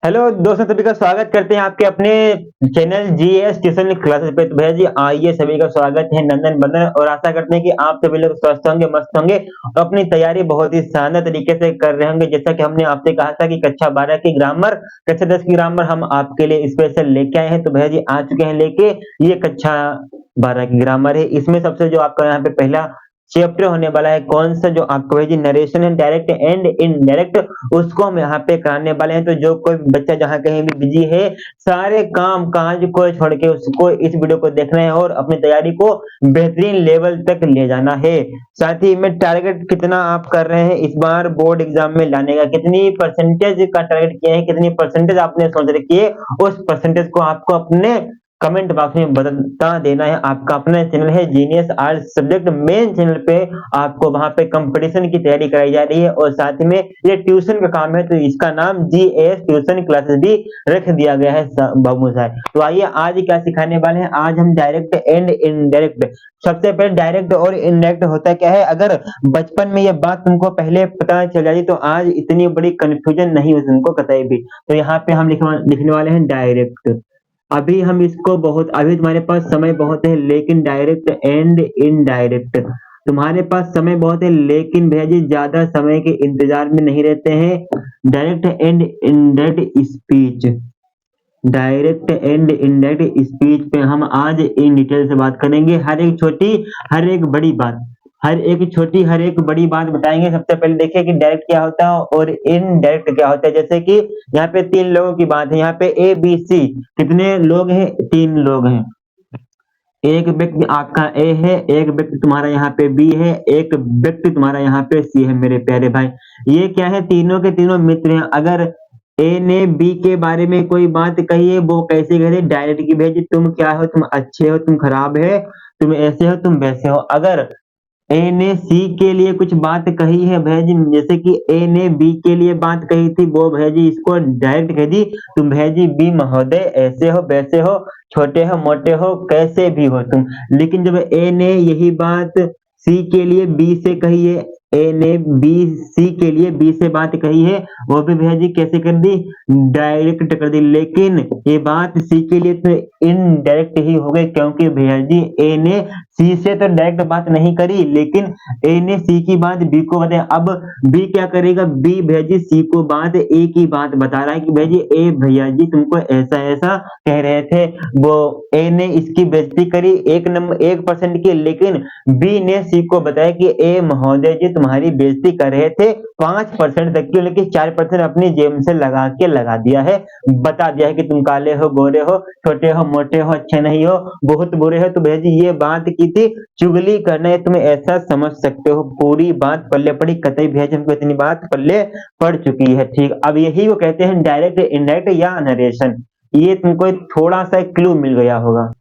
Hello दोस्तों, सभी का स्वागत करते हैं आपके अपने चैनल जीएस ट्यूशन क्लासेस पे। तो भैया जी आइए, सभी का स्वागत है नंदन बंदन, और आशा करते हैं कि आप सभी लोग स्वस्थ होंगे, मस्त होंगे और अपनी तैयारी बहुत ही शानदार तरीके से कर रहे होंगे। जैसा कि हमने आपसे कहा था कि कक्षा 12 की ग्रामर, कक्षा 10 की ग्रामर हम आपके लिए स्पेशल लेके आए हैं। तो भैया जी आ चुके हैं लेके, ये कक्षा 12 की ग्रामर है। इसमें सबसे जो आपका यहाँ पे पहला चैप्टर होने वाला है, कौन सा, जो आपको है जी नरेशन है, डायरेक्ट एंड इनडायरेक्ट, उसको हम यहाँ पे कराने वाले हैं। तो जो कोई बच्चा जहाँ कहीं भी बिजी है, सारे काम काज को छोड़ के उसको इस वीडियो को देखना है और अपनी तैयारी को बेहतरीन लेवल तक ले जाना है। साथ ही में टारगेट कितना आप कर रहे हैं इस बार बोर्ड एग्जाम में लाने का, कितनी परसेंटेज का टारगेट किया है, कितनी परसेंटेज आपने सोच रखी है, उस परसेंटेज को आपको अपने कमेंट बॉक्स में बता देना है। आपका अपना चैनल है genius art subject, main channel पे आपको वहां पे कंपटीशन की तैयारी कराई जा रही है और साथ में ये ट्यूशन का काम है, तो इसका नाम जीएस ट्यूशन क्लासेस भी रख दिया गया है बाबू साहब। तो आइए आज क्या सिखाने वाले हैं। आज हम डायरेक्ट एंड इनडायरेक्ट, सबसे पहले डायरेक्ट और इनडायरेक्ट होता क्या है, अगर बचपन में ये बात तुमको पहले पता चल जाती तो आज इतनी बड़ी कंफ्यूजन नहीं हुई तुमको कतई भी। तो यहाँ पे हम लिखने वाले हैं डायरेक्ट। अभी हम इसको बहुत, अभी तुम्हारे पास समय बहुत है, लेकिन डायरेक्ट एंड इनडायरेक्ट, तुम्हारे पास समय बहुत है लेकिन भैया जी ज्यादा समय के इंतजार में नहीं रहते हैं। Direct and indirect speech, direct and indirect speech पे हम आज इन डिटेल से बात करेंगे। हर एक छोटी, हर एक बड़ी बात, हर एक छोटी, हर एक बड़ी बात बताएंगे। सबसे पहले देखिए कि डायरेक्ट क्या होता है और इनडायरेक्ट क्या होता है। जैसे कि यहाँ पे 3 लोगों की बात है, यहाँ पे ए बी सी, कितने लोग हैं, 3 लोग हैं। एक व्यक्ति आपका ए है, एक व्यक्ति तुम्हारा यहाँ पे बी है, एक व्यक्ति तुम्हारा यहाँ पे सी है। मेरे प्यारे भाई, ये क्या है, तीनों के तीनों मित्र हैं। अगर ए ने बी के बारे में कोई बात कही है, वो कैसे कहे, डायरेक्ट की भेजी, तुम क्या हो, तुम अच्छे हो, तुम खराब है, तुम ऐसे हो, तुम वैसे हो। अगर ए ने सी के लिए कुछ बात कही है भैया जी, जैसे कि ए ने बी के लिए बात कही थी, वो भैया जी इसको डायरेक्ट कह दी, तुम भैया जी बी महोदय ऐसे हो, वैसे हो, छोटे हो, मोटे हो, कैसे भी हो तुम। लेकिन जब ए ने यही बात सी के लिए बी से कही है, ए ने बी सी के लिए बी से बात कही है, वो भी भैया जी कैसे कर दी, डायरेक्ट कर दी। लेकिन ये बात सी के लिए तो इनडायरेक्ट ही हो गई, क्योंकि भैया जी ए ने सी से तो डायरेक्ट बात नहीं करी, लेकिन ए ने सी की बात बी को बताया। अब बी क्या करेगा, बी भैया जी सी को बात ए की बात बता रहा है कि भैया जी ए भैया जी तुमको ऐसा ऐसा कह रहे थे। वो ए ने इसकी बेइज्जती करी 1% की, लेकिन बी ने सी को बताया कि ए महोदय जी तुम्हारी बेइज्जती कर रहे थे 5% तक की, लेकिन 4% अपनी जेब से लगा के लगा दिया है, बता दिया है कि तुम काले हो, गोरे हो, छोटे हो, मोटे हो, अच्छे नहीं हो, बहुत बुरे हो। तो भैया जी ये बात की थी, चुगली करना है, तुम ऐसा समझ सकते हो। पूरी बात पल्ले पड़ी, कतई भैया जी हमको इतनी बात पल्ले पड़ चुकी है। ठीक, अब यही वो कहते हैं डायरेक्ट इनडायरेक्ट या नरेशन। ये तुमको थोड़ा सा क्लू मिल गया होगा।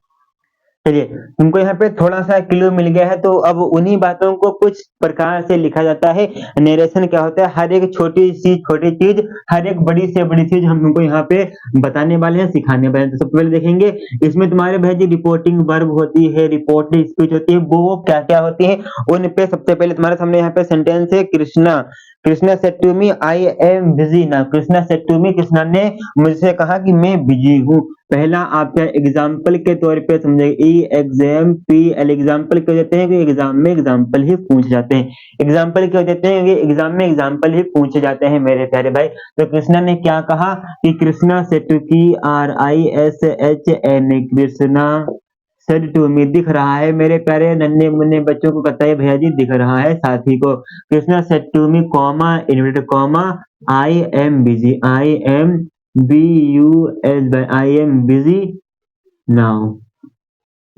चलिए, तुमको यहाँ पे थोड़ा सा क्लू मिल गया है, तो अब उन्हीं बातों को कुछ प्रकार से लिखा जाता है। नरेशन क्या होता है, हर एक छोटी सी छोटी चीज, हर एक बड़ी से बड़ी चीज हम तुमको यहाँ पे बताने वाले हैं, सिखाने वाले हैं। तो सबसे पहले देखेंगे, इसमें तुम्हारे भाई जी रिपोर्टिंग वर्ब होती है, रिपोर्टिंग स्पीच होती है, वो क्या क्या होती है उन पे सबसे पहले तुम्हारे सामने यहाँ पे सेंटेंस है, Krishna Krishna said to me I am busy ना। Krishna said to me, Krishna ने मुझसे कहा कि मैं बिजी हूँ। पहला आपका एग्जाम्पल के तौर पे समझेगा, ई एग्जाम पी एल, एग्जाम्पल क्यों देते हैं कि एग्जाम में एग्जाम्पल ही पूछ जाते हैं। एग्जाम्पल क्यों देते हैं कि एग्जाम में एग्जाम्पल ही पूछे जाते हैं मेरे प्यारे भाई। तो कृष्णा ने क्या कहा कि Krishna said to, K R I S H N, Krishna said to me, दिख रहा है मेरे प्यारे नन्हे मुन्ने बच्चों को, कतई भैया जी दिख रहा है साथी को। Krishna said to me comma inverted comma, I am busy, I am B U S, I am busy now.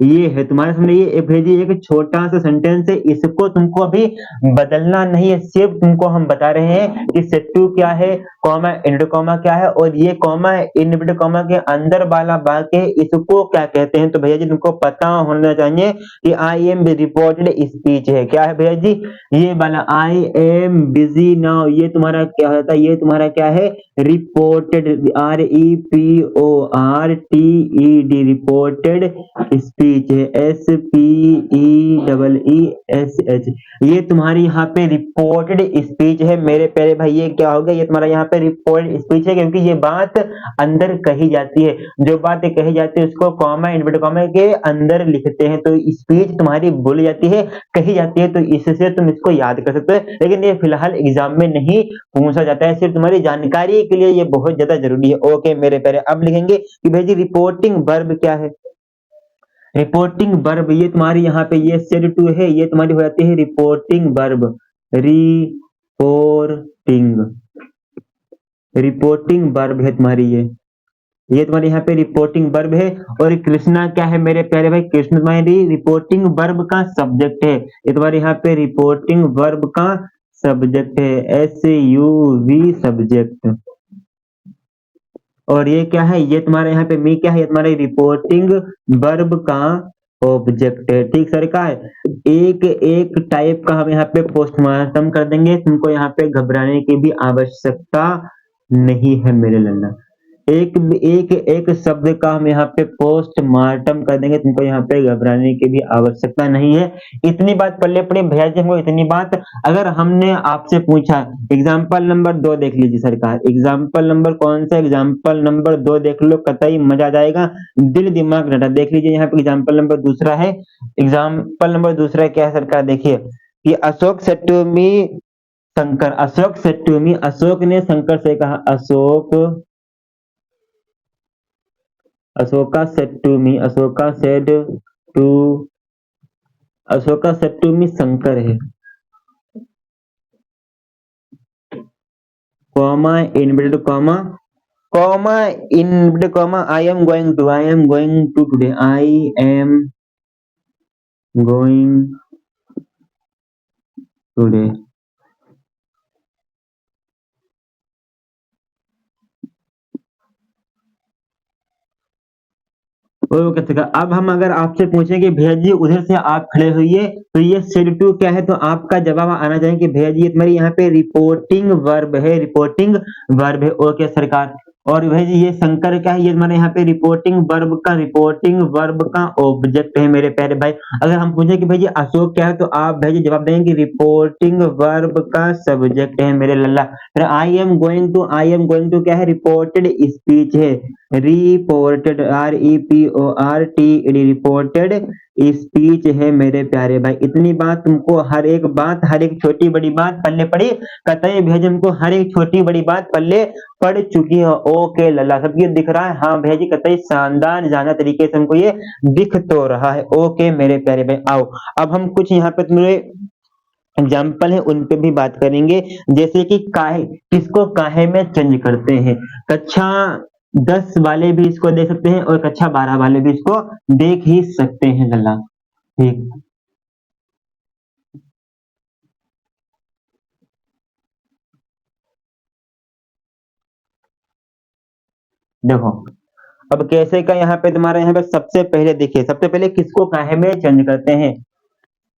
ये है तुम्हारे सामने, ये एक भेजी, एक छोटा सा सेंटेंस है, इसको तुमको अभी बदलना नहीं है, सिर्फ तुमको हम बता रहे हैं कि सेट टू क्या है, कॉमा इनवर्टेड कॉमा क्या है, और ये कॉमा इनवर्टेड कॉमा के अंदर वाला वाक्य है, इसको क्या कहते हैं। तो भैया जी तुमको पता होना चाहिए कि आई एम रिपोर्टेड स्पीच है। क्या है भैया जी, ये वाला आई एम बिजी नाउ, ये तुम्हारा क्या होता है, ये तुम्हारा क्या है, reported, R E P O R T E D, reported speech speech है, SPEESH, ये तुम्हारी यहाँ पे रिपोर्टेड स्पीच है मेरे प्यारे भाई। ये क्या हो गया, ये तुम्हारा यहाँ पे रिपोर्टेड स्पीच है, क्योंकि ये बात अंदर कही जाती है, जो बात कही जाती है उसको कॉमा इन्वर्टेड कॉमा के अंदर लिखते हैं, तो स्पीच तुम्हारी बोली जाती है, कही जाती है, तो इससे तुम इसको याद कर सकते हो, लेकिन ये फिलहाल एग्जाम में नहीं पूछा जाता है, सिर्फ तुम्हारी जानकारी के लिए ये बहुत ज्यादा जरूरी है। ओके मेरे प्यारे, अब लिखेंगे कि भाई जी रिपोर्टिंग वर्ब क्या है। रिपोर्टिंग वर्ब ये तुम्हारी यहाँ पे ये सेड टू है, ये तुम्हारी हो जाती है reporting verb, reporting, reporting verb है तुम्हारी ये तुम्हारे यहाँ पे रिपोर्टिंग वर्ब है। और कृष्णा क्या है मेरे प्यारे भाई, कृष्ण तुम्हारी रिपोर्टिंग वर्ब का सब्जेक्ट है, ये तुम्हारे यहाँ पे रिपोर्टिंग वर्ब का सब्जेक्ट है, SUV सब्जेक्ट। और ये क्या है, ये तुम्हारे यहाँ पे मी क्या है, ये तुम्हारे रिपोर्टिंग वर्ब का ऑब्जेक्ट है। ठीक सरकार, एक एक टाइप का हम यहाँ पे पोस्टमार्टम कर देंगे, तुमको यहाँ पे घबराने की भी आवश्यकता नहीं है मेरे लल्ला। एक एक एक शब्द का हम यहाँ पे पोस्टमार्टम कर देंगे, तुमको यहाँ पे घबराने की भी आवश्यकता नहीं है। इतनी बात पल्ले पड़े भैया जी हमको, इतनी बात अगर हमने आपसे पूछा एग्जाम्पल नंबर 2 देख लीजिए सरकार, एग्जाम्पल नंबर कौन सा, एग्जाम्पल नंबर 2 देख लो, कतई मजा आ जाएगा, दिल दिमाग डाटा। देख लीजिए यहाँ पे एग्जाम्पल नंबर दूसरा है, एग्जाम्पल नंबर दूसरा क्या है सरकार, देखिए कि Ashok said to me Shankar, Ashok said to me, Ashok ने शंकर से कहा, Ashoka said to me, Ashoka said to me Shankar है, comma inverted comma, comma inverted comma, I am going to today, I am going today. Okay ठीक है, अब हम अगर आपसे पूछें कि भैया जी उधर से आप खड़े हुई, तो ये सेड टू क्या है, तो आपका जवाब आना चाहिए कि भैया जी तुम्हारी यहाँ पे रिपोर्टिंग वर्ब है, रिपोर्टिंग वर्ब है। ओके सरकार, और भैया जी ये शंकर क्या है, ये हमारे यहाँ पे रिपोर्टिंग वर्ब का ऑब्जेक्ट है मेरे प्यारे भाई। अगर हम पूछे कि भाई जी अशोक क्या है, तो आप भाई जी जवाब देंगे कि रिपोर्टिंग वर्ब का सब्जेक्ट है मेरे लल्ला। फिर आई एम गोइंग टू क्या है, रिपोर्टेड स्पीच है, रिपोर्टेड, REPORTED, रिपोर्टेड स्पीच है मेरे प्यारे भाई। इतनी बात तुमको हर एक बात, हर एक छोटी बड़ी बात पल्ले पड़ी, कतई भेज हमको हर एक छोटी बड़ी बात पल्ले पड़ चुकी है। ओके लल्ला, सबकी दिख रहा है, हाँ भैया जी कतई शानदार जाना तरीके से हमको ये दिख तो रहा है। ओके मेरे प्यारे भाई, आओ अब हम कुछ यहाँ पे तुम्हें एग्जाम्पल है उन पे भी बात करेंगे, जैसे कि काहे, किसको काहे में चेंज करते हैं। कक्षा 10 वाले भी इसको देख सकते हैं और कक्षा 12 वाले भी इसको देख ही सकते हैं लल्ला। ठीक, देखो अब कैसे का यहाँ पे तुम्हारे यहाँ पे सबसे पहले देखिए, सबसे पहले किसको काहे में चेंज करते हैं,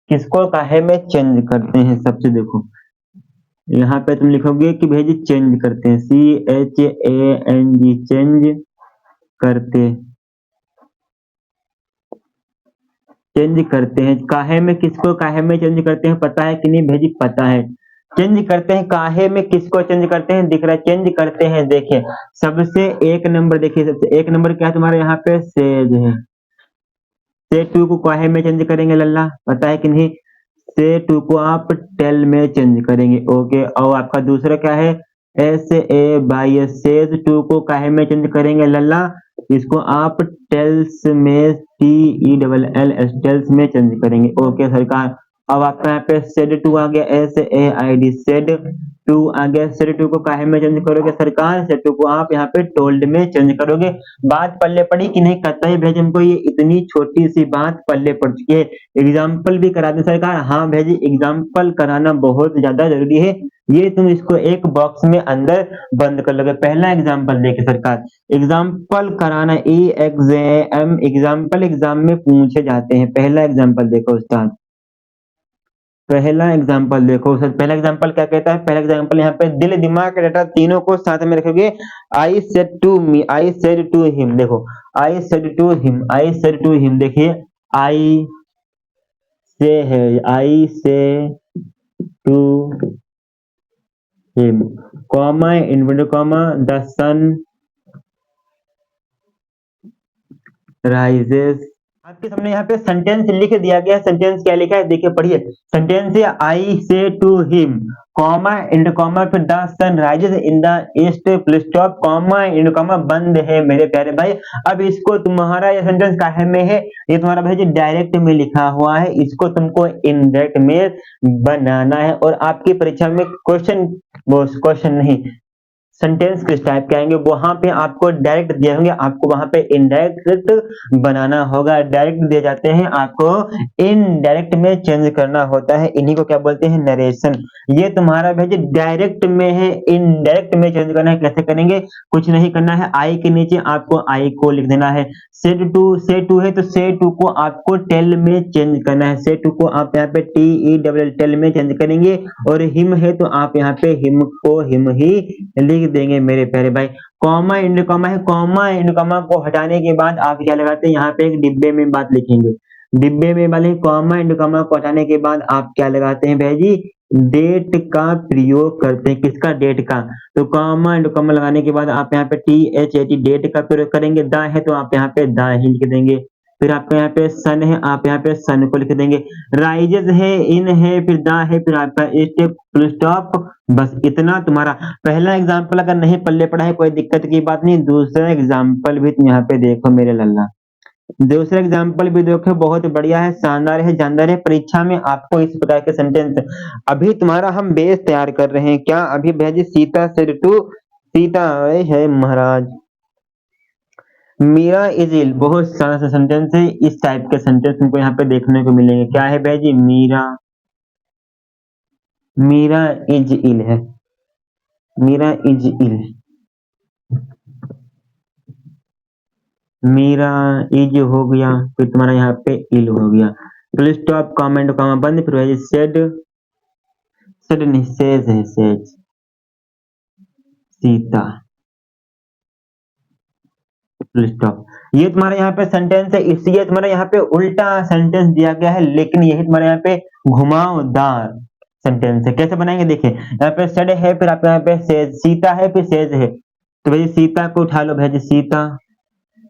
किसको काहे में चेंज करते हैं, सबसे देखो यहाँ पे तुम लिखोगे कि भैया जी चेंज करते हैं, CHANG, चेंज करते, चेंज करते हैं। काहे में, किसको काहे में चेंज करते हैं, पता है कि नहीं भैया जी, पता है। चेंज करते हैं काहे में, किसको चेंज करते हैं, दिख रहा है, चेंज करते हैं। देखिए सबसे एक नंबर, देखिए सबसे एक नंबर क्या है तुम्हारे यहाँ पे, सेज है, से टू को काहे में चेंज करेंगे लल्ला, पता है कि नहीं, से टू को आप टेल में चेंज करेंगे। ओके, और आपका दूसरा क्या है, SA सेज टू को काहे में चेंज करेंगे लल्ला, इसको आप टेल्स में, TELLS टेल्स में चेंज करेंगे। ओके सरकार, अब आपका यहाँ पे सेड टू आ गया, SAID सेड टू आ गया, सेड टू को काहे में चेंज करोगे सरकार, सेड टू को आप यहाँ पे टोल्ड में चेंज करोगे। बात पल्ले पड़ी कि नहीं, कतई भेज हमको ये इतनी छोटी सी बात पल्ले पड़ चुकी है। एग्जाम्पल भी करा दें सरकार, हाँ भेजी एग्जाम्पल कराना बहुत ज्यादा जरूरी है, ये तुम इसको एक बॉक्स में अंदर बंद कर लोगे। पहला एग्जाम्पल देखिए सरकार, एग्जाम्पल कराना एग्जाम्पल एग्जाम में पूछे जाते हैं। पहला एग्जाम्पल देखो उस्ताद, पहला एग्जाम्पल देखो सर, पहला एग्जाम्पल क्या कहता है, पहला एग्जाम्पल यहाँ पे दिल दिमाग का डाटा तीनों को साथ में रखोगे। I said to me, I said to him, देखो I said to him, I said to him, देखिए आई से है, I say to him, comma inverted comma, the sun rises. आपके सामने यहाँ पे सेंटेंस लिख दिया गया है। सेंटेंस क्या लिखा है देखिए, पढ़िए। सेंटेंस है I say to him, comma end comma, फिर the sun rises in the east, full stop, comma end comma, बंद है मेरे प्यारे भाई। अब इसको तुम्हारा ये सेंटेंस काहे में है, ये तुम्हारा भाई जी डायरेक्ट में लिखा हुआ है, इसको तुमको इनडायरेक्ट में बनाना है। और आपकी परीक्षा में क्वेश्चन नहीं, सेंटेंस किस टाइप के आएंगे वहां पे आपको डायरेक्ट दिए होंगे, आपको वहां पे इनडायरेक्ट बनाना होगा। डायरेक्ट दिए जाते हैं, आपको इनडायरेक्ट में चेंज करना होता है, इन्हीं को क्या बोलते हैं, नरेशन। ये तुम्हारा भेज डायरेक्ट में है, इनडायरेक्ट में चेंज करना है। कैसे करेंगे, कुछ नहीं करना है, आई के नीचे आपको आई को लिख देना है। से टू है तो से टू को आपको टेल में चेंज करना है, से टू को आप यहाँ पे TELL टेल में चेंज करेंगे। और हिम है तो आप यहाँ पे हिम को हिम ही लिख देंगे मेरे प्यारे भाई। कॉमा इंड कॉमा है, कॉमा इंड कॉमा को हटाने के बाद आप क्या लगाते हैं, यहाँ पे एक डिब्बे में बात लिखेंगे, डिब्बे में वाले कॉमा इंड कॉमा को हटाने के बाद आप क्या लगाते हैं भाई, डेट का प्रयोग करते हैं। किसका, डेट का। तो कॉमा एंड कॉमा लगाने के बाद आप यहाँ पे THAT डेट का प्रयोग करेंगे। द है तो आप यहाँ पे द ही लिख देंगे। फिर आपका यहाँ पे सन है, आप यहाँ पे सन को लिख देंगे। राइजेस है, इन है, फिर द है, फिर आपका स्टेप, फुल स्टॉप। बस इतना तुम्हारा पहला एग्जाम्पल अगर नहीं पल्ले पड़ा है कोई दिक्कत की बात नहीं, दूसरा एग्जाम्पल भी तुम यहाँ पे देखो मेरे लल्ला। दूसरा एग्जाम्पल भी देखो, बहुत बढ़िया है, शानदार है, जानदार है। परीक्षा में आपको इस प्रकार के सेंटेंस, अभी तुम्हारा हम बेस तैयार कर रहे हैं। क्या, अभी भेजी सीता सेड टू, सीता है महाराज, मीरा इज इल। बहुत सारा सा सेंटेंस है, इस टाइप के सेंटेंस तुमको यहाँ पे देखने को मिलेंगे। क्या है भेजी, मीरा, मीरा इज इल है, Meera is ill, Meera is हो गया, फिर तुम्हारा यहाँ पे इल हो गया, फुल स्टॉप, कमेंट कॉमा बंद, फिर है सेड, सेड नहीं सेज है, सेज, सीता, फुल स्टॉप। ये तुम्हारे यहाँ पे सेंटेंस है, इसलिए तुम्हारे यहाँ पे उल्टा सेंटेंस दिया गया है, लेकिन यही तुम्हारे यहाँ पे घुमावदार सेंटेंस है। कैसे बनाएंगे देखिए, यहाँ पे सेड है, फिर आपके यहाँ पे सेज, सीता है, फिर सेज है, तो भाई सीता को उठा लो भाई, सीता,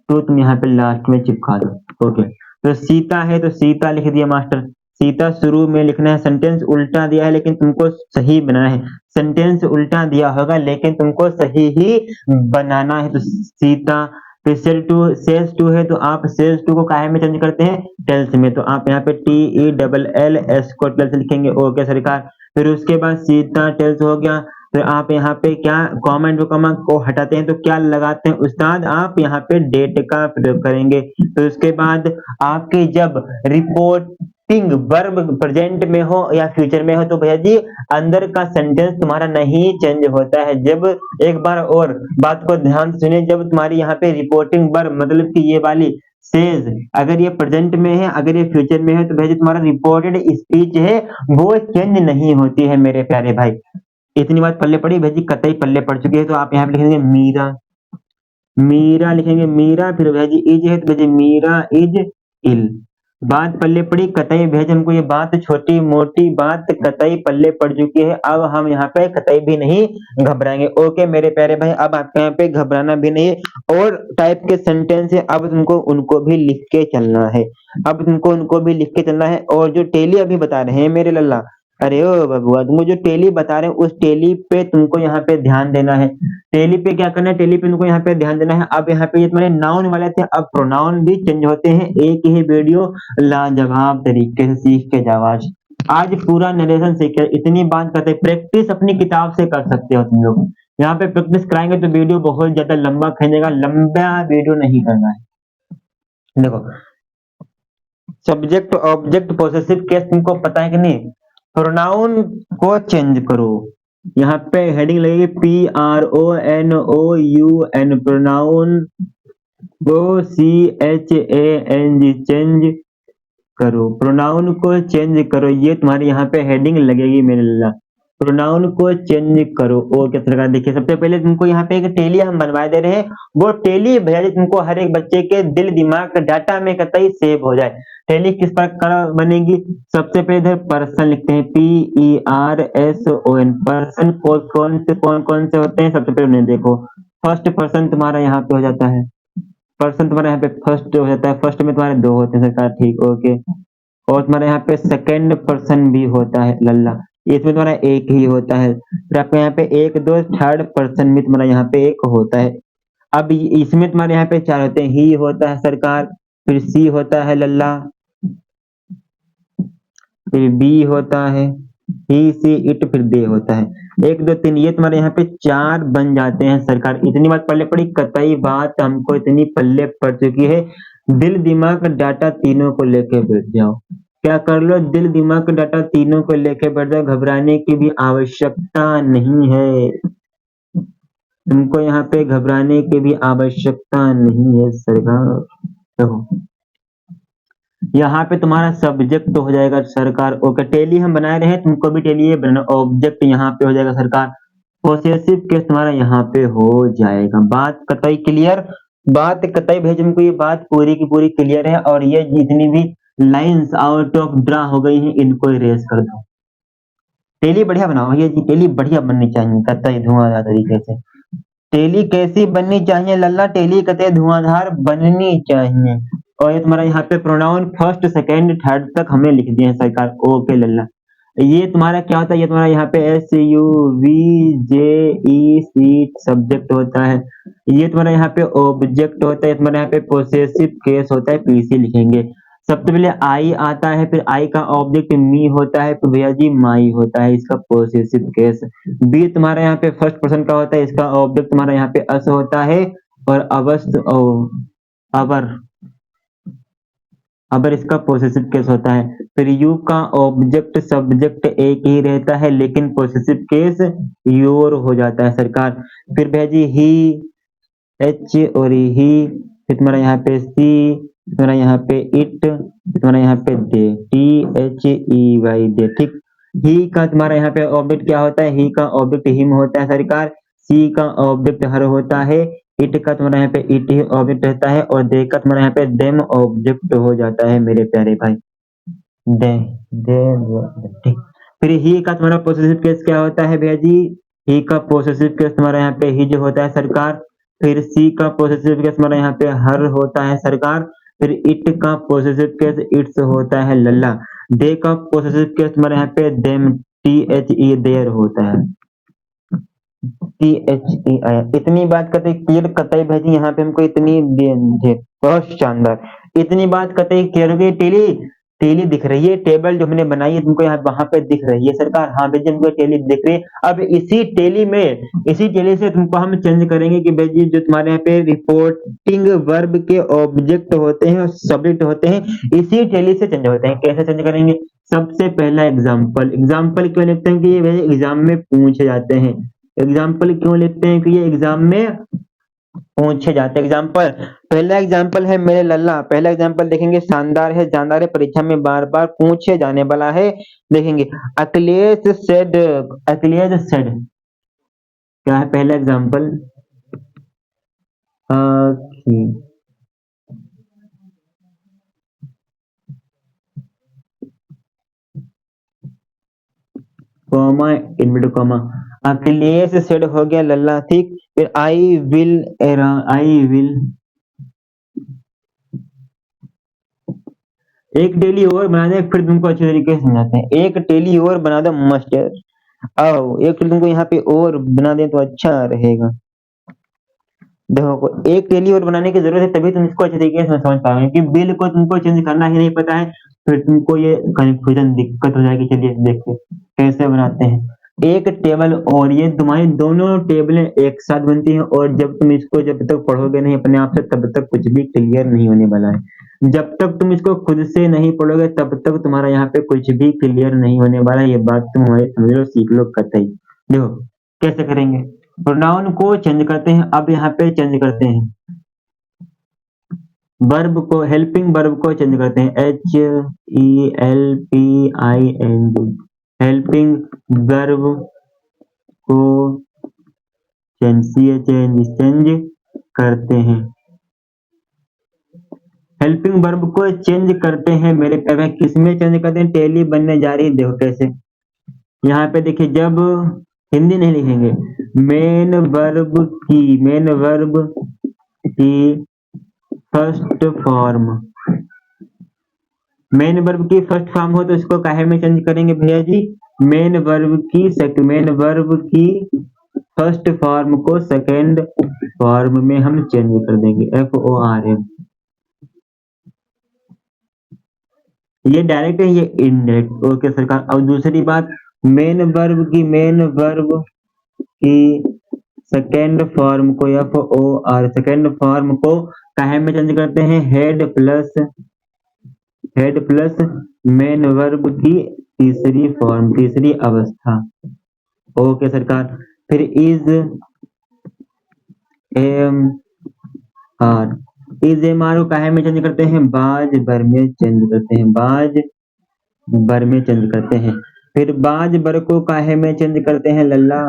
तो तुम यहाँ पे लास्ट में चिपका दो। ओके, तो सीता है तो सीता लिख दिया मास्टर, सीता शुरू में लिखना है। सेंटेंस उल्टा दिया है लेकिन तुमको सही बनाना है, सेंटेंस उल्टा दिया होगा लेकिन तुमको सही ही बनाना है। तो सीता, फिर सेज टू है तो आप सेज टू को काहे में चेंज करते हैं, टेल्स में, तो आप यहाँ पे TELLS को टेल्स लिखेंगे। ओके सरकार। फिर उसके बाद सीता टेल्स हो गया, तो आप यहाँ पे क्या, कॉमा एंड कॉमा को हटाते हैं तो क्या लगाते हैं उस्ताद, आप यहाँ पे डेट का प्रयोग करेंगे। तो उसके बाद आपके जब रिपोर्टिंग वर्ब प्रेजेंट में हो या फ्यूचर में हो तो भैया जी अंदर का सेंटेंस तुम्हारा नहीं चेंज होता है। जब एक बार और बात को ध्यान से सुनिए, जब तुम्हारी यहाँ पे रिपोर्टिंग वर्ब मतलब कि ये वाली सेज अगर ये प्रेजेंट में है, अगर ये फ्यूचर में है, तो भैया तुम्हारा रिपोर्टेड स्पीच है वो चेंज नहीं होती है मेरे प्यारे भाई। इतनी बात पल्ले पड़ी भैया जी, कतई पल्ले पड़ चुकी है। तो आप यहाँ पे लिखेंगे मीरा, मीरा लिखेंगे, मीरा, फिर भैया जी इज है तो भैया जी मीरा इज इल। बात पल्ले पड़ी कतई भैया जी, हमको ये बात छोटी मोटी बात कतई पल्ले पड़ चुकी है, अब हम यहाँ पे कतई भी नहीं घबराएंगे। ओके मेरे प्यारे भाई, अब आपके यहाँ पे घबराना भी नहीं है। और टाइप के सेंटेंस है, अब तुमको उनको भी लिख के चलना है, अब तुमको उनको भी लिख के चलना है। और जो टेली अभी बता रहे हैं मेरे लल्ला, अरे ओ बबुआ, तुमको जो टेली बता रहे हैं उस टेली पे तुमको यहाँ पे ध्यान देना है। टेली पे क्या करना है, टेली पे तुमको यहाँ पे ध्यान देना है। अब यहाँ पे ये तुम्हारे नाउन वाले थे, अब प्रोनाउन भी चेंज होते हैं। एक ही वीडियो लाजवाब तरीके से सीख के जाओ। आज पूरा नरेशन सीख के इतनी बात करते, प्रैक्टिस अपनी किताब से कर सकते हो तुम लोग। यहाँ पे प्रैक्टिस कराएंगे तो वीडियो बहुत ज्यादा लंबा खींचेगा, लंबा वीडियो नहीं करना है। देखो, सब्जेक्ट ऑब्जेक्ट पोसेसिव केस तुमको पता है कि नहीं, प्रोनाउन को चेंज करो। यहाँ पे हेडिंग लगेगी PRONOUN, प्रोनाउन को CHANG, चेंज करो, प्रोनाउन को चेंज करो। ये तुम्हारे यहाँ पे हेडिंग लगेगी मेरे लिए। प्रोनाउन को चेंज करो। ओके सरकार, देखिए सबसे पहले तुमको यहाँ पे एक टेली हम बनवा दे रहे हैं, वो टेली भैया जी तुमको हर एक बच्चे के दिल दिमाग डाटा में कतई सेव हो जाए। टेली किस प्रकार बनेगी? सबसे पहले इधर पर्सन लिखते हैं, PERSON। पर्सन कौन कौन से होते हैं? सबसे पहले उन्हें देखो, फर्स्ट पर्सन तुम्हारा यहाँ पे हो जाता है, पर्सन तुम्हारा यहाँ पे फर्स्ट हो जाता है, फर्स्ट में तुम्हारे दो होते हैं सरकार, ठीक ओके। और तुम्हारे यहाँ पे सेकंड पर्सन भी होता है लल्ला, इसमें तुम्हारा एक ही होता है। फिर आपके यहाँ पे एक दो, थर्ड पर्सन भी तुम्हारा यहाँ पे एक होता है। अब इसमें तुम्हारे यहाँ पे चार होते हैं, ही होता है सरकार, फिर सी होता है लल्ला, फिर बी होता है, ही सी इट, फिर दे होता है। एक दो तीन, ये तुम्हारे यहाँ पे चार बन जाते हैं सरकार। इतनी बात पल्ले पड़ी, कतई बात हमको इतनी पल्ले पड़ चुकी है। दिल दिमाग डाटा तीनों को लेके बैठ जाओ, क्या कर लो, दिल दिमाग डाटा तीनों को लेके बैठ जाओ, घबराने की भी आवश्यकता नहीं है। तुमको यहाँ पे घबराने की भी आवश्यकता नहीं है सरकार। देखो यहाँ पे तुम्हारा सब्जेक्ट तो हो जाएगा सरकार, ओके। टेली हम बना रहे हैं, तुमको भी टेली बनाना, ऑब्जेक्ट यहाँ पे हो जाएगा सरकार। पोसेसिव केस तुम्हारा यहाँ पे हो जाएगा। बात कतई क्लियर, बात कतई भेज, तुमको ये बात पूरी की पूरी क्लियर है। और ये जितनी भी लाइंस आउट ऑफ ड्रा हो गई हैं, इनको इरेज कर दो। टेली बढ़िया बनाओ, ये टेली बढ़िया बननी चाहिए, कतई धुआंधार तरीके से। टेली कैसी बननी चाहिए लल्ला? टेली कतई धुआंधार बननी चाहिए। और ये तुम्हारा यहाँ पे प्रोनाउन फर्स्ट सेकंड थर्ड तक हमने लिख दिए हैं सरकार, ओके लल्ला। ये तुम्हारा क्या होता है? ये तुम्हारा यहाँ पे SUVJEC सब्जेक्ट होता है। ये तुम्हारा यहाँ पे ऑब्जेक्ट होता है, तुम्हारा यहाँ पे पोसेसिव केस होता है, PC लिखेंगे। सबसे पहले आई आता है, फिर आई का ऑब्जेक्ट मी होता है, फिर भैया जी माई होता है, इसका पोसेसिव केस। बी तुम्हारा यहाँ पे फर्स्ट पर्सन का होता है, इसका ऑब्जेक्ट तुम्हारा यहाँ पे अस होता है, और अवस्त अबर इसका पोसेसिव केस होता है। फिर यू का ऑब्जेक्ट सब्जेक्ट एक ही रहता है, लेकिन पोसेसिव केस योर हो जाता है सरकार। फिर भैया जी ही, एच और ही, फिर तुम्हारा यहाँ पे सी, तुम्हारा यहाँ पे इट, तुम्हारा यहाँ पे दे, THEY दे, ठीक। ही का तुम्हारा यहाँ पे ऑब्जेक्ट क्या होता है? ही का ऑब्जेक्ट हिम होता है सरकार। सी का ऑब्जेक्ट हर होता है। इट का तुम्हारा यहाँ पे इट ही ऑब्जेक्ट रहता है, और दे का तुम्हारा यहाँ पे देम ऑब्जेक्ट हो जाता है मेरे प्यारे भाई। दे दे ठीक। फिर ही का तुम्हारा पोसेसिव केस क्या होता है भैया जी? ही का पोसेसिव केस तुम्हारा यहाँ पे हिज होता है सरकार। फिर सी का पोसेसिव केस तुम्हारा यहाँ पे हर होता है सरकार। फिर इट का पोसेसिव केस इट्स होता है लल्ला। दे का पोसेसिव केस तुम्हारे यहाँ पे देम, THE देयर होता है, THEI। इतनी बात कतई क्लियर, कतई भेजी यहाँ पे हमको इतनी बहुत शानदार, इतनी बात कतई क्लियर हो गई। टेली टेली दिख रही है, टेबल जो हमने बनाई है तुमको यहाँ वहां पे दिख रही है सरकार। हाँ भेजी हमको टेली दिख रही है। अब इसी टेली में, इसी टेली से तुमको हम चेंज करेंगे कि भेजी जो तुम्हारे यहाँ पे रिपोर्टिंग वर्ब के ऑब्जेक्ट होते हैं और सब्जेक्ट होते हैं, इसी टेली से चेंज होते हैं। कैसे चेंज करेंगे? सबसे पहला एग्जाम्पल, एग्जाम्पल क्यों लिखते हैं? कि ये एग्जाम में पूछे जाते हैं। एग्जाम्पल क्यों लिखते हैं? कि ये एग्जाम में पूछे जाते हैं। एग्जाम्पल, पहला एग्जाम्पल है मेरे लल्ला, पहला एग्जाम्पल देखेंगे, शानदार है, जानदार है, परीक्षा में बार बार पूछे जाने वाला है। देखेंगे, अखिलेश सेड, अखिलेश सेड क्या है पहला example? Comma, inverted comma, Akhilesh said हो गया लल्ला, ठीक। फिर आई विल, एक डेली और बना दे, फिर तुमको अच्छे तरीके से समझाते हैं। एक डेली और बना दो मास्टर, आओ एक फिर तुमको यहाँ पे और बना दे तो अच्छा रहेगा। देखो एक डेली और बनाने की जरूरत है, तभी तुम इसको अच्छे तरीके से समझ पाओगे। कि बिल को तुमको चेंज करना ही नहीं पता है, फिर तुमको ये कंफ्यूजन दिक्कत हो जाएगी। चलिए देखते कैसे बनाते हैं। एक टेबल, और ये तुम्हारी दोनों टेबलें एक साथ बनती हैं, और जब तुम इसको जब तक पढ़ोगे नहीं अपने आप से, तब तक कुछ भी क्लियर नहीं होने वाला है। जब तक तुम इसको खुद से नहीं पढ़ोगे, तब तक तुम्हारा यहाँ पे कुछ भी क्लियर नहीं होने वाला है। ये बात तुम हमारे समझ लो, सीख लो कतई। देखो कैसे करेंगे, प्रोनाउन को चेंज करते हैं। अब यहाँ पे चेंज करते हैं वर्ब को, हेल्पिंग वर्ब को चेंज करते हैं, HELPING, हेल्पिंग वर्ब को चेंज करते हैं। हेल्पिंग वर्ब को चेंज करते हैं मेरे प्यारे, किसमें चेंज करते हैं? टेली बनने जा रही है, देखो कैसे। यहाँ पे देखिए, जब हिंदी नहीं लिखेंगे, मेन वर्ब की फर्स्ट फॉर्म, मेन वर्ब की फर्स्ट फॉर्म हो तो इसको काहे में चेंज करेंगे भैया जी? मेन वर्ब की फर्स्ट फॉर्म को सेकेंड फॉर्म में हम चेंज कर देंगे, FORM। ये डायरेक्ट है, ये इनडायरेक्ट। ओके सरकार। और दूसरी बात, मेन वर्ब की सेकेंड फॉर्म को, FOR, सेकेंड फॉर्म को काहे में चेंज करते हैं? हेड प्लस मेन वर्ब की तीसरी फॉर्म, तीसरी अवस्था। ओके सरकार। फिर is M R, is M R को काहे में चेंज करते हैं? बाज बर में चेंज करते हैं, बाज बर में चेंज करते हैं। फिर बाज बर को काहे में चेंज करते हैं लल्ला?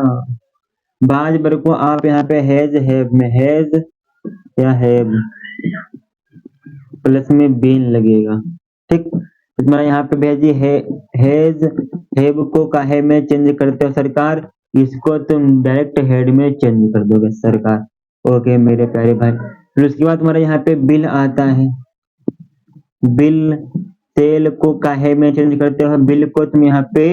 बाज बर को आप यहाँ पे हैज हैव में, हैज या हैव प्लस में बीन लगेगा, ठीक। तो तुम्हारा यहाँ पे भैया जी है, हैज हैव को काहे में चेंज करते हो सरकार? इसको तुम डायरेक्ट हेड में चेंज कर दोगे सरकार। ओके मेरे प्यारे भाई। फिर उसके बाद तुम्हारा यहाँ पे बिल आता है, बिल सेल को काहे में चेंज करते हो? बिल को तुम यहाँ पे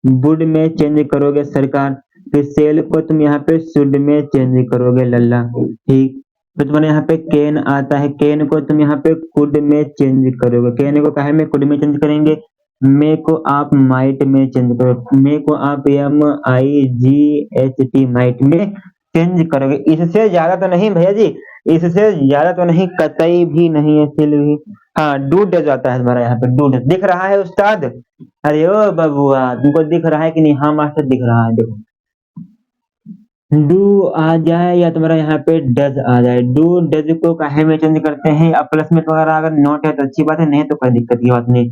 वुड में चेंज करोगे सरकार। फिर सेल को तुम यहाँ पे शुड में चेंज करोगे लल्ला, ठीक। तो तुम्हारे यहाँ पे कैन आता है, कैन को तुम यहाँ पे कुड में चेंज करोगे, कैन को काहे में कुड में चेंज करेंगे? मे को आप माइट में चेंज करोगे, मे को आप MIGHT माइट में चेंज करोगे। इससे ज्यादा तो नहीं भैया जी, इससे ज्यादा तो नहीं, कतई भी नहीं है, सिल भी। हाँ, डू डज आता है तुम्हारा यहाँ पे, डू डज दिख रहा है उस्ताद? अरे ओ बबुआ, तुमको दिख रहा है कि नहीं? हाँ मास्टर दिख रहा है, देखो डू आ जाए या तुम्हारा यहाँ पे डज आ जाए, डू डज को काहे में चेंज करते हैं? अब प्लस में तुम्हारा अगर नॉट है तो अच्छी बात है, नहीं तो कोई दिक्कत की बात नहीं।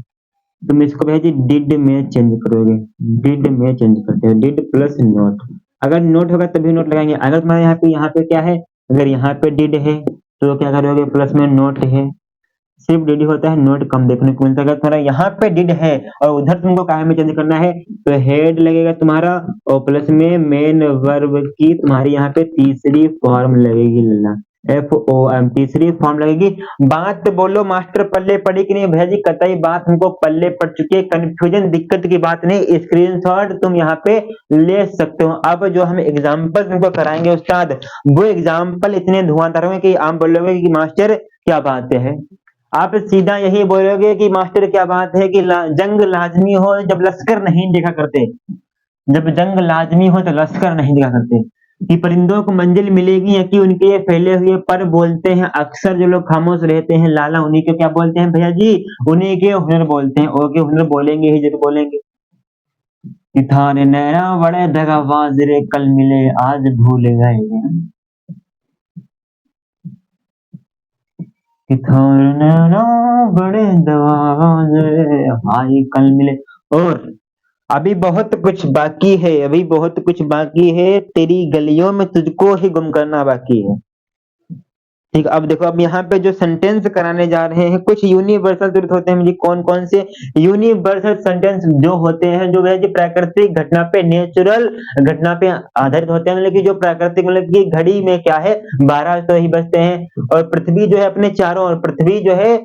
तुम इसको भेजी डिड में चेंज करोगे, डिड में चेंज करते हो, डिड प्लस नॉट। अगर नोट होगा तभी नोट लगाएंगे। अगर तुम्हारे यहाँ पे क्या है? अगर यहाँ पे डिड है तो क्या करोगे? प्लस में नोट है, सिर्फ डिड होता है, नोट कम देखने को मिलता है। अगर तुम्हारा यहाँ पे डिड है और उधर तुमको काहे में चेंज करना है तो हेड लगेगा तुम्हारा, और प्लस में मेन वर्ब की तुम्हारी यहाँ पे तीसरी फॉर्म लगेगी लल्ला, FORM, तीसरी फॉर्म लगेगी। बात बोलो मास्टर पल्ले पड़ी कि नहीं भैया जी? कतई बात हमको पल्ले पड़ चुकी है, कंफ्यूजन दिक्कत की बात नहीं, स्क्रीनशॉट तुम यहाँ पे ले सकते हो। अब जो हम एग्जाम्पल तुमको कराएंगे उस्ताद, वो एग्जाम्पल इतने धुआंधार होंगे कि आप बोलोगे कि मास्टर क्या बात है। आप सीधा यही बोलोगे कि मास्टर क्या बात है कि जंग लाजमी हो जब लश्कर नहीं देखा करते, जब जंग लाजमी हो तो लश्कर नहीं देखा करते, कि परिंदों को मंजिल मिलेगी या कि उनके ये फैले हुए पर बोलते हैं। अक्सर जो लोग खामोश रहते हैं लाला, उन्हीं को क्या बोलते हैं भैया जी? उन्हीं के हुनर बोलते हैं। ओके, हुनर बोलेंगे ही जरूर बोलेंगे। कि थारे नैना बड़े दगाबाज रे, कल मिले आज भूल गए, कि थारे नैना बड़े दगाबाज रे, भाई कल मिले। और अभी बहुत कुछ बाकी है, अभी बहुत कुछ बाकी है, तेरी गलियों में तुझको ही गुम करना बाकी है, ठीक। अब देखो, अब यहाँ पे जो सेंटेंस कराने जा रहे हैं, कुछ यूनिवर्सल ट्रुथ होते हैं जी। कौन कौन से यूनिवर्सल सेंटेंस जो होते हैं, जो है जी प्राकृतिक घटना पे, नेचुरल घटना पे आधारित होते हैं। मतलब कि जो प्राकृतिक, मतलब कि घड़ी में क्या है 12 तो ही बजते हैं, और पृथ्वी जो है अपने चारों ओर, पृथ्वी जो है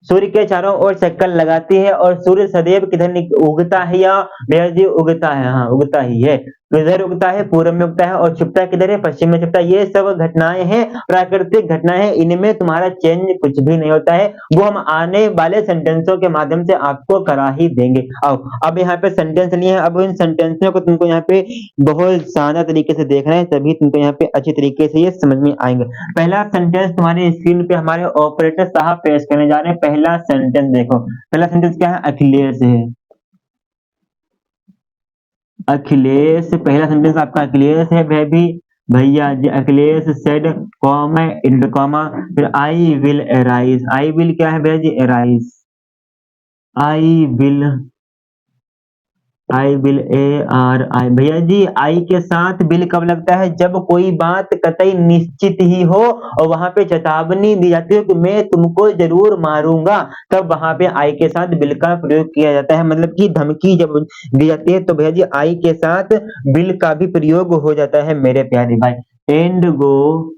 सूर्य के चारों ओर चक्कर लगाती है, और सूर्य सदैव किधर उगता है या भैया जी उगता है? हाँ, उगता ही है। किधर उगता है? पूरब में उगता है, और छुपता किधर है? पश्चिम में छुपता है। ये सब घटनाएं हैं, प्राकृतिक घटनाएं हैं, इनमें तुम्हारा चेंज कुछ भी नहीं होता है। वो हम आने वाले सेंटेंसों के माध्यम से आपको करा ही देंगे। आओ, अब यहाँ पे सेंटेंस नहीं है, अब इन सेंटेंसों को तुमको यहाँ पे बहुत शानदार तरीके से देखना है, तभी तुमको यहाँ पे अच्छी तरीके से ये समझ में आएंगे। पहला सेंटेंस तुम्हारे स्क्रीन पे हमारे ऑपरेटर साहब पेश करने जा रहे हैं। पहला सेंटेंस देखो, पहला सेंटेंस क्या है? अखिलेश है, अखिलेश। पहला सेंटेंस आपका अखिलेश है भैया जी। Akhilesh said, comma inter comma, फिर I will arise. I will क्या है भैया जी? Arise. I will I will ARI भैया जी आई के साथ बिल कब लगता है? जब कोई बात कतई निश्चित ही हो और वहां पे चेतावनी दी जाती है कि मैं तुमको जरूर मारूंगा, तब वहां पे आई के साथ बिल का प्रयोग किया जाता है। मतलब कि धमकी जब दी जाती है तो भैया जी आई के साथ बिल का भी प्रयोग हो जाता है मेरे प्यारे भाई। एंड गो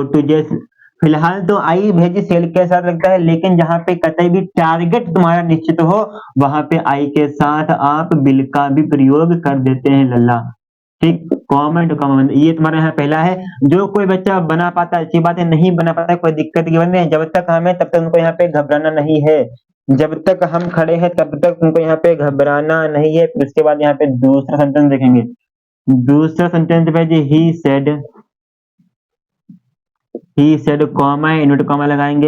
टू जस्ट फिलहाल तो आई भेजी सेल के साथ लगता है, लेकिन जहां पे कतई भी टारगेट तुम्हारा निश्चित हो वहां पे आई के साथ आप बिल का भी प्रयोग कर देते हैं लल्ला। ठीक, कॉमेंट कॉमन ये तुम्हारा यहाँ पहला है। जो कोई बच्चा बना पाता है अच्छी बात है, नहीं बना पाता है कोई दिक्कत की बात नहीं है। जब तक हम है तब तक उनको यहाँ पे घबराना नहीं है, जब तक हम खड़े हैं तब तक उनको यहाँ पे घबराना नहीं है। फिर उसके बाद यहाँ पे दूसरा सेंटेंस देखेंगे। दूसरा सेंटेंस पे जी he said comma invert comma लगाएंगे।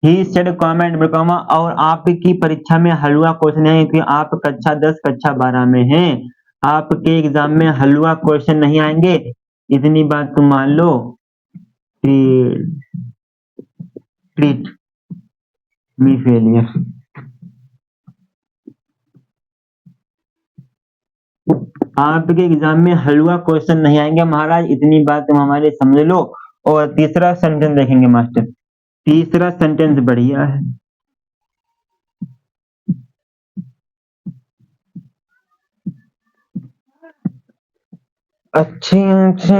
He said comma invert comma. और आपकी परीक्षा में हलवा क्वेश्चन है कि आप कक्षा 10 कक्षा 12 में हैं, आपके एग्जाम में हलवा क्वेश्चन नहीं आएंगे, इतनी बात तुम मान लो। Treat me failure. आपके एग्जाम में हलवा क्वेश्चन नहीं आएंगे महाराज, इतनी बात तुम हमारे समझ लो। और तीसरा सेंटेंस देखेंगे मास्टर। तीसरा सेंटेंस बढ़िया है। अच्छी अच्छी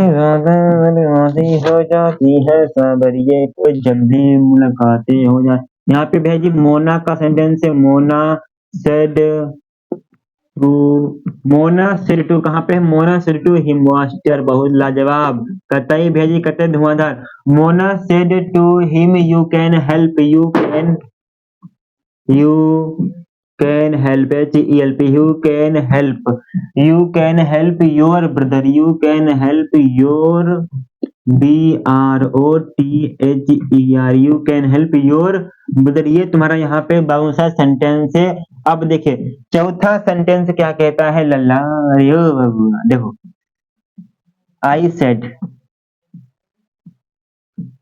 बर्बादी हो जाती है सावरिये को जब भी मुलाकातें हो जाए। यहाँ पे भैया जी मोना का सेंटेंस है। Said to Mona said to कहाँ पे है? Mona said to him master, बहुत लाजवाब, कतई भैया जी कतई धुआंधार। Mona said to him you can help your brother, you can help your BROTHER, you can help your brother. ये तुम्हारा यहाँ पे बाउंसा सेंटेंस है। अब देखिए चौथा सेंटेंस क्या कहता है लल्ला, यो बाबू देखो। आई सेड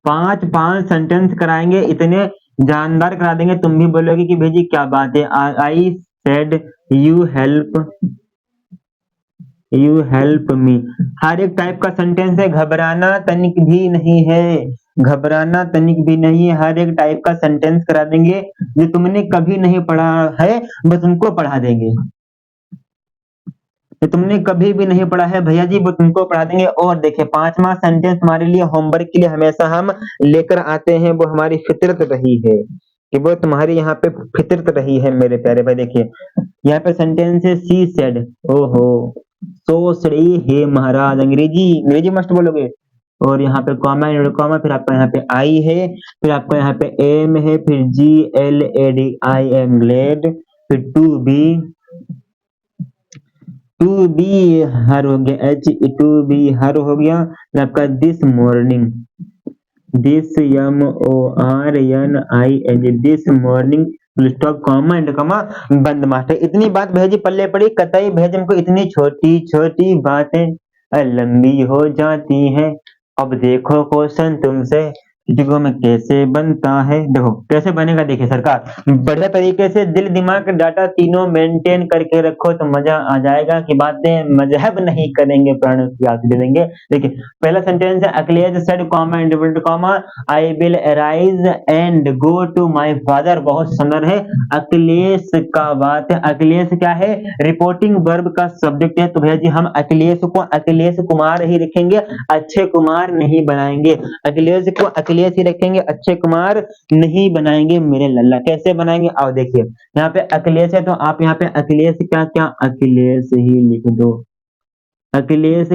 पांच पांच सेंटेंस कराएंगे, इतने जानदार करा देंगे तुम भी बोलोगे कि भेजी क्या बात है। I said you help you help me, हर एक टाइप का सेंटेंस है, घबराना तनिक भी नहीं है, घबराना तनिक भी नहीं है। हर एक टाइप का सेंटेंस करा देंगे जो तुमने कभी नहीं पढ़ा है, बस उनको पढ़ा देंगे। तो तुमने कभी भी नहीं पढ़ा है भैया जी वो तुमको पढ़ा देंगे। और देखिए पांचवा सेंटेंस हमारे लिए होमवर्क के लिए हमेशा हम लेकर आते हैं, वो हमारी फितरत रही है कि वो तुम्हारी यहाँ पे फितरत रही है मेरे प्यारे भाई। देखिए यहाँ पे सेंटेंस है सी सेड, ओहो सो सड़ी हे महाराज, अंग्रेजी अंग्रेजी मस्त बोलोगे। और यहाँ पे कॉमा फिर आपका यहाँ पे आई है, फिर आपका यहाँ पे एम है, फिर GLAD, I am glad, फिर टू बी हर हो गया, टू बी हर हो गया। फिर आपका this MORNING, this morning, full stop comma and comma बंद मास्टर। इतनी बात भैया जी पल्ले पड़ी, कतई भैया जी हमको इतनी छोटी छोटी बातें लंबी हो जाती हैं। अब देखो क्वेश्चन तुमसे डिगो में कैसे बनता है। देखो कैसे बनेगा, देखिए सरकार बढ़िया तरीके से दिल दिमाग डाटा तीनों मेंटेन करके रखो तो मजा आ जाएगा कि बातें मजहब नहीं करेंगे, प्राण की आग दे देंगे। देखिए पहला सेंटेंस है Akhilesh said comma individual comma I will arise and go to my father, बहुत सुंदर है। अखिलेश का बात है, अखिलेश क्या है? रिपोर्टिंग वर्ब का सब्जेक्ट है, तो भैया जी हम अखिलेश को अखिलेश कुमार ही रखेंगे, अच्छे कुमार नहीं बनाएंगे। अखिलेश को अखिलेश ही रखेंगे, अच्छे कुमार नहीं बनाएंगे मेरे लल्ला। कैसे बनाएंगे आओ देखिए। यहाँ पे अखिलेश है तो आप यहाँ पे अखिलेश क्या क्या अखिलेश ही लिख दो, अखिलेश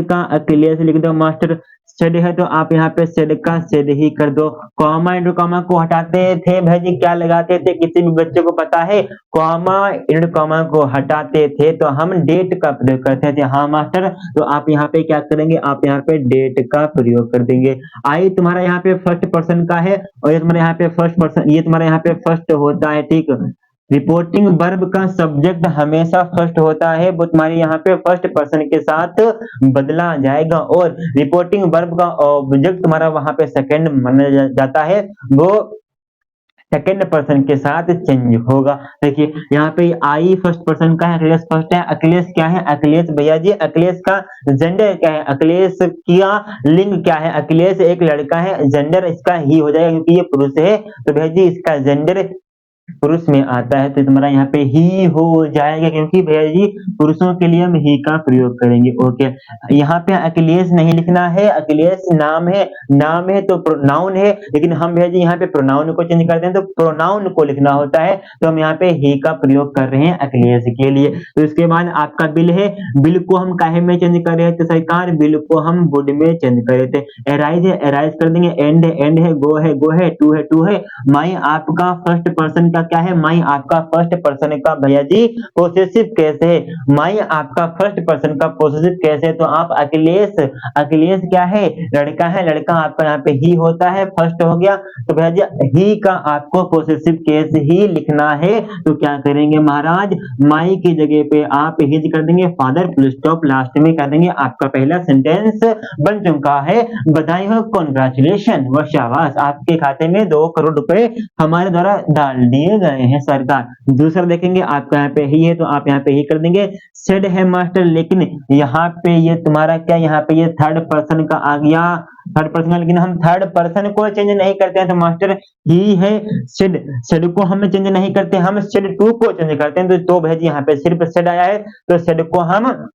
लिख दो मास्टर। सेड है तो आप यहाँ पे सेड का सेड ही कर दो। कॉमा इंटू कॉमा को हटाते थे भाई जी, क्या लगाते थे किसी भी बच्चे को पता है? कॉमा इंटू कॉमा को हटाते थे तो हम डेट का प्रयोग करते थे। हाँ मास्टर, तो आप यहाँ पे क्या करेंगे, आप यहाँ पे डेट का प्रयोग कर देंगे। आई तुम्हारा यहाँ पे फर्स्ट पर्सन का है और ये तुम्हारे यहाँ पे फर्स्ट पर्सन, ये तुम्हारे यहाँ पे फर्स्ट होता है, ठीक। रिपोर्टिंग वर्ब का सब्जेक्ट हमेशा फर्स्ट होता है, वो तुम्हारे यहाँ पे फर्स्ट पर्सन के साथ बदला जाएगा। और रिपोर्टिंग वर्ब का ऑब्जेक्ट तुम्हारा वहां पे सेकंड माना जाता है, वो सेकंड पर्सन के साथ चेंज होगा। देखिए यहाँ पे आई फर्स्ट पर्सन का है, अखिलेश फर्स्ट है। अखिलेश क्या है? अखिलेश भैया जी, अखिलेश का जेंडर क्या है? अखिलेश का लिंग क्या है? अखिलेश एक लड़का है, जेंडर इसका ही हो जाएगा क्योंकि ये पुरुष है, तो भैया जी इसका जेंडर पुरुष में आता है, तो तुम्हारा यहाँ पे ही हो जाएगा क्योंकि भैया जी पुरुषों के लिए हम ही का प्रयोग करेंगे। ओके, यहाँ पे अखिलेश नहीं लिखना है, अखिलेश नाम है, नाम है तो प्रोनाउन है, लेकिन हम भैया जी यहाँ पे प्रोनाउन को चेंज करते हैं तो प्रोनाउन को लिखना होता है, तो हम यहाँ पे ही का प्रयोग कर रहे हैं अखिलेश के लिए। तो इसके बाद आपका बिल है, बिल को हम काहे में चेंज कर रहे थे सरकार? बिल को हम वुड में चेंज कर रहे थे। एराइज है, एराइज कर देंगे। एंड है, एंड है। गो है, गो है। टू है, टू है। माई आपका फर्स्ट पर्सन का क्या है? माई आपका फर्स्ट पर्सन का भैया जी पोसेसिव कैसे है? माई आपका फर्स्ट पर्सन का पोसेसिव कैसे है? तो आप अखिलेश, अखिलेश क्या है? लड़का है, लड़का आपका यहाँ पे ही होता है, फर्स्ट हो गया, तो भैया जी ही का आपको पोसेसिव केस ही लिखना है। तो क्या करेंगे महाराज? माई की जगह पे आप हिज कर देंगे, फादर फुल स्टॉप लास्ट में कर देंगे। आपका पहला सेंटेंस बन चुका है। बधाई हो, कॉन्ग्रेचुलेशन व शाबाश, आपके खाते में 2 करोड़ रुपए हमारे द्वारा डाल दिए गए हैं सरकार। दूसरा देखेंगे आपका यहाँ पे ही है, तो आप यहाँ पे ही कर देंगे। सेड है मास्टर, लेकिन यहाँ पे ये तुम्हारा क्या, यहाँ पे ये थर्ड पर्सन का आ गया, थर्ड पर्सन का, लेकिन हम थर्ड पर्सन को चेंज नहीं करते हैं, तो मास्टर ही है। सेड, सेड को हम चेंज नहीं करते, हम सेड टू को चेंज करते हैं, तो भेजी यहाँ पे सिर्फ सेड आया है, तो सेड को हम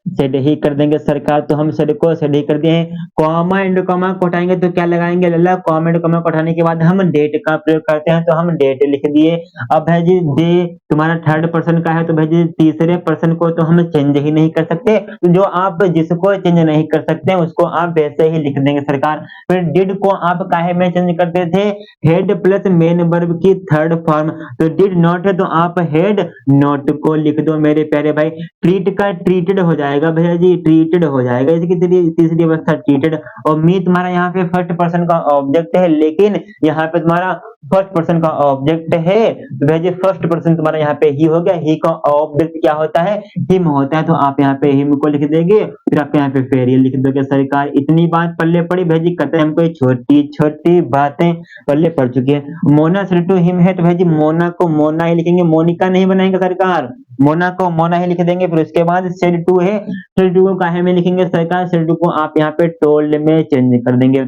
सेड ही कर देंगे सरकार। तो हम सेड को सेड ही कर दिए हैं। कॉमा एंड कॉमा को हटाएंगे तो क्या लगाएंगे लल्ला? कॉमा एंड कॉमा को हटाने के बाद हम डेट का प्रयोग करते हैं, तो हम डेट लिख दिए। अब है जी डे तुम्हारा थर्ड पर्सन का है, तो भाई जी तीसरे पर्सन को तो हम चेंज ही नहीं कर सकते, तो जो आप जिसको चेंज नहीं कर सकते उसको आप वैसे ही लिख देंगे सरकार। फिर डिड को आप काहे में चेंज करते थे? हेड प्लस मेन वर्ब की थर्ड फॉर्म, तो डिड नॉट है तो आप हेड नॉट को लिख दो मेरे प्यारे भाई। ट्रीट का ट्रीटेड हो जाएगा भैया जी, ट्रीटेड हो जाएगा, इसकी तीसरी अवस्था ट्रीटेड। और मी तुम्हारा यहाँ पे फर्स्ट पर्सन का ऑब्जेक्ट है, लेकिन यहाँ पे तुम्हारा फर्स्ट पर्सन का ऑब्जेक्ट है, तो भैया जी फर्स्ट पर्सन तुम्हारा यहाँ पे ही हो गया। ही का ऑब्जेक्ट क्या होता है? हिम होता है, तो आप यहाँ पे हिम को लिख देंगे, फिर आप यहाँ पे फेरियल लिख दोगे सरकार। इतनी बात पल्ले पड़ी भैया जी, कहते हैं हमको छोटी छोटी बातें पल्ले पड़ चुकी है। मोना सेड टू हिम है, तो भैया जी मोना को मोना ही लिखेंगे, मोनिका नहीं बनाएंगे सरकार, मोना को मोना ही लिख देंगे। फिर उसके बाद सेड टू है, सेड टू को काहे में लिखेंगे सरकार? सेड टू को आप यहाँ पे टोल्ड में चेंज कर देंगे।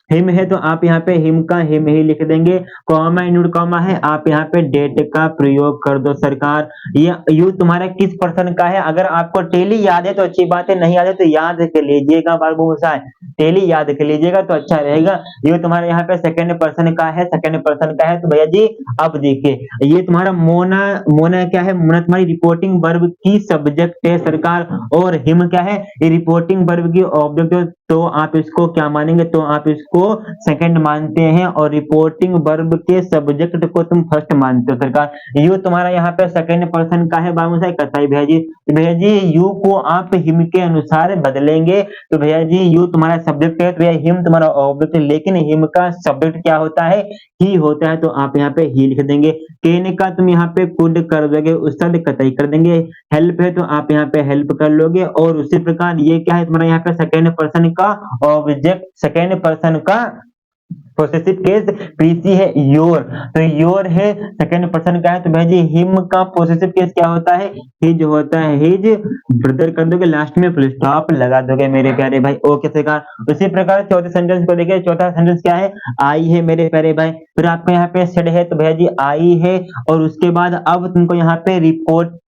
हिम है तो आप यहाँ पे हिम का हिम ही लिख देंगे। कॉमा इंक्लूड कॉमा है, आप यहाँ पे डेट का प्रयोग कर दो सरकार। ये यू तुम्हारा किस पर्सन का है? अगर आपको टेली याद है तो अच्छी बात है, नहीं याद है तो याद कर लीजिएगा, बाबू साहब टेली याद कर लीजिएगा तो अच्छा रहेगा। ये तुम्हारा यहाँ पे सेकंड पर्सन का है, सेकंड पर्सन का है, तो भैया जी अब देखिए ये तुम्हारा मोना, मोना क्या है? मोना तुम्हारी रिपोर्टिंग वर्ब की सब्जेक्ट है सरकार, और हिम क्या है? ये रिपोर्टिंग वर्ब की ऑब्जेक्ट, तो आप इसको क्या मानेंगे? तो आप इसको सेकंड मानते हैं, और रिपोर्टिंग वर्ब के सब्जेक्ट को तुम फर्स्ट मानते हो सरकार। यू तुम्हारा यहाँ पे सेकंड पर्सन का है बाबू साहब, कताई भैया जी। भैया जी यू को आप हिम के अनुसार बदलेंगे, तो भैया जी यू तुम्हारा सब्जेक्ट है, तो भैया हिम तुम्हारा ऑब्जेक्ट है, लेकिन हिम का सब्जेक्ट क्या होता है? ही होता है, तो आप यहाँ पे ही लिख देंगे। केन का तुम यहाँ पे कुड कर दोगे, उसका कतई कर देंगे। हेल्प है तो आप यहाँ पे हेल्प कर लोगे, और उसी प्रकार ये क्या है तुम्हारा यहाँ पे सेकंड पर्सन का ऑब्जेक्ट, सेकंड पर्सन का पोसेसिव केस प्रीसी है योर, तो योर है सेकंड पर्सन का है, तो भाई जी हिम का पोसेसिव केस क्या होता है? हिज होता है, हिज ब्रदर कर दोगे, लास्ट में फुल स्टॉप लगा दोगे मेरे प्यारे भाई। ओके सरकार, उसी प्रकार चौथे सेंटेंस को देखिए। चौथा सेंटेंस क्या है? आई है मेरे प्यारे भाई। फिर आपको यहाँ पे सेड है, तो भैया जी आई है, और उसके बाद अब तुमको यहाँ पे रिपोर्टेड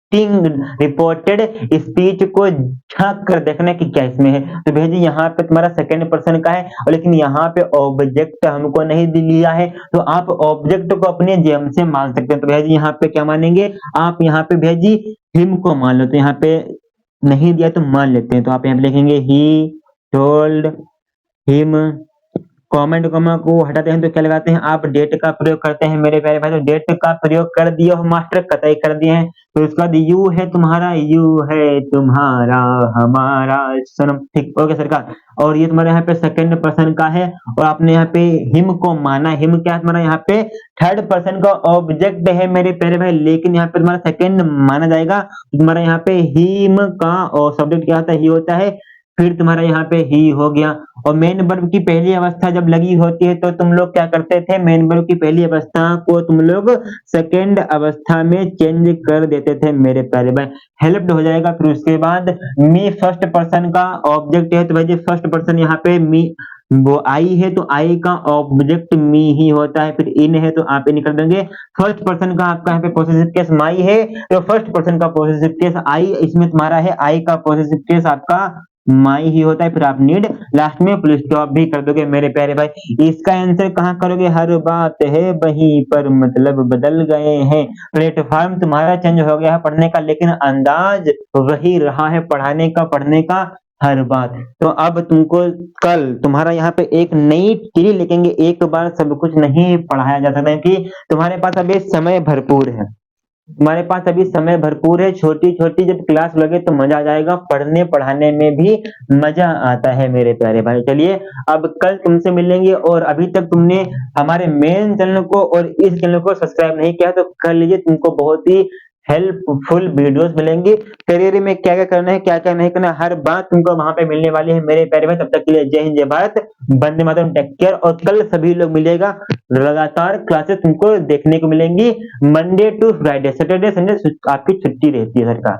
स्पीच को झांक कर देखना कि क्या इसमें है, तो भैया जी यहाँ पे तुम्हारा सेकंड पर्सन का है, और लेकिन यहाँ पे ऑब्जेक्ट हमको नहीं लिया है, तो आप ऑब्जेक्ट को अपने जेम से मान सकते हैं। तो भैया जी यहाँ पे क्या मानेंगे आप? यहाँ पे भैया जी हिम को मान लो, तो यहाँ पे नहीं दिया तो मान लेते हैं, तो आप यहाँ पे लिखेंगे he told him. Comment comma को हटाते हैं तो क्या लगाते हैं आप? डेट का प्रयोग करते हैं मेरे प्यारे भाई। तो डेट का प्रयोग कर दिए हो मास्टर, कतई कर दिए हैं। तो उसका यू है तुम्हारा, यू है तुम्हारा हमारा सनम, ठीक ओके सरकार। और ये तुम्हारे यहाँ पे सेकंड पर्सन का है, और आपने यहाँ पे हिम को माना। हिम क्या है तुम्हारा? यहाँ पे थर्ड पर्सन का ऑब्जेक्ट है मेरे प्यारे भाई, लेकिन यहाँ पे तुम्हारा सेकंड माना जाएगा। तुम्हारा यहाँ पे हिम का और सब्जेक्ट क्या होता है? ही होता है। फिर तुम्हारा यहाँ पे ही हो गया। और मेन वर्ब की पहली अवस्था जब लगी होती है तो तुम लोग क्या करते थे, मेन वर्ब की पहली अवस्था को तुम लोग सेकेंड अवस्था में चेंज कर देते थे मेरे प्यारे भाई। हेल्प्ड हो जाएगा। फिर उसके बाद मी फर्स्ट पर्सन का ऑब्जेक्ट है, तो भाई फर्स्ट पर्सन यहाँ पे मी वो आई है, तो आई का ऑब्जेक्ट मी ही होता है। फिर इन है तो आप इन कर देंगे। फर्स्ट पर्सन का आपका यहाँ पे पॉसेसिव केस माई है, तो फर्स्ट पर्सन का पॉसेसिव केस आई, इसमें तुम्हारा है आई का पॉसेसिव केस आपका माई ही होता है। फिर आप नीड लास्ट में फुल स्टॉप भी कर दोगे मेरे प्यारे भाई। इसका आंसर कहाँ करोगे, हर बात है वहीं पर मतलब बदल गए हैं। प्लेटफॉर्म तुम्हारा चेंज हो गया है पढ़ने का, लेकिन अंदाज वही रहा है पढ़ाने का, पढ़ने का हर बात। तो अब तुमको कल तुम्हारा यहाँ पे एक नई टिरी लिखेंगे, एक बार सब कुछ नहीं पढ़ाया जा सकता है कि तुम्हारे पास अभी समय भरपूर है, तुम्हारे पास अभी समय भरपूर है। छोटी छोटी जब क्लास लगे तो मजा आ जाएगा, पढ़ने पढ़ाने में भी मजा आता है मेरे प्यारे भाई। चलिए अब कल तुमसे मिलेंगे, और अभी तक तुमने हमारे मेन चैनल को और इस चैनल को सब्सक्राइब नहीं किया तो कर लीजिए, तुमको बहुत ही हेल्पफुल वीडियोस मिलेंगी। करियर में क्या क्या करना है, क्या क्या नहीं करना है, हर बात तुमको वहां पे मिलने वाली है मेरे प्यारे भाई। तब तक के लिए जय हिंद, जय भारत, वंदे मातरम, टेक केयर। और कल सभी लोग मिलेगा, लगातार क्लासेस तुमको देखने को मिलेंगी, Monday to Friday, Saturday Sunday आपकी छुट्टी रहती है सरकार।